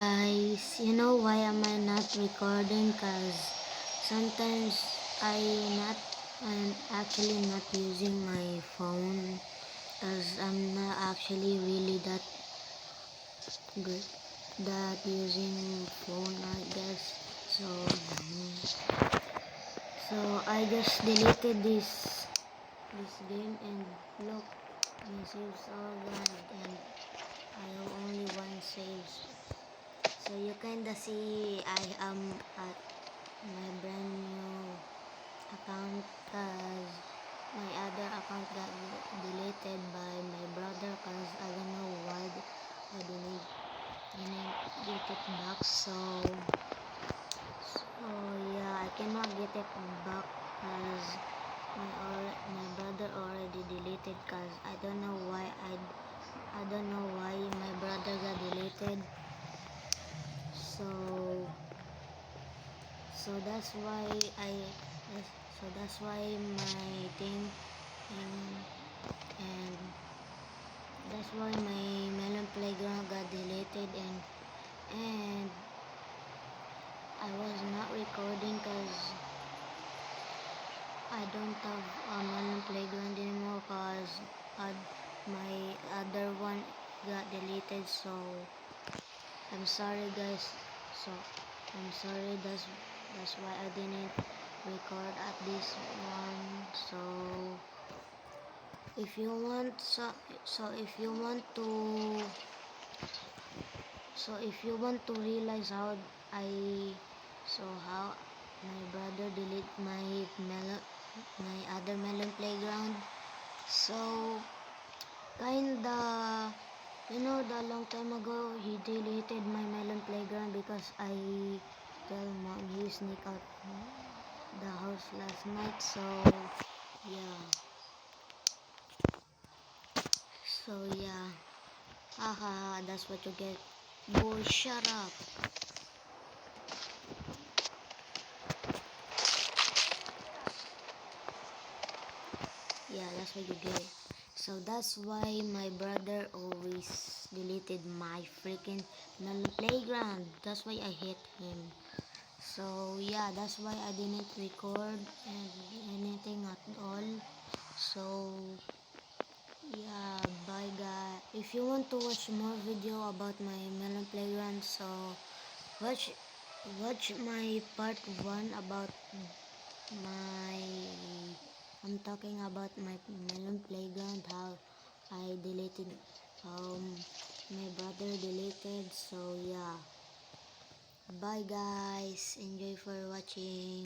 Guys, you know why am I not recording? Cause sometimes I'm actually not using my phone. Cause I'm not actually really that good that using phone, I guess. So I just deleted this game, and look, my saves all gone, and I have only one saves. So you kinda see I am at my brand new account, cause my other account got deleted by my brother, cause I don't know why I didn't get it back. So yeah, I cannot get it back cause my brother already deleted, cause I don't know why my brother got deleted. So that's why my thing, and and that's why my Melon Playground got deleted, and I was not recording cause I don't have a Melon Playground anymore, cause my other one got deleted. So I'm sorry guys. So I'm sorry, that's why I didn't record at this one. If you want if you want to realize I how my brother delete my other Melon Playground. So kinda, the long time ago he deleted my Melon Playground because I tell mom he sneak out the house last night. Yeah yeah, haha, that's what you get. Boy, shut up. Yeah, that's what you get. So that's why my brother always deleted my freaking Melon Playground. That's why I hate him. So yeah, that's why I didn't record anything at all. So yeah, bye guys. If you want to watch more video about my Melon Playground, so watch my part 1 about my I'm talking about my Melon Playground, how I deleted, my brother deleted. So yeah, bye guys, enjoy for watching.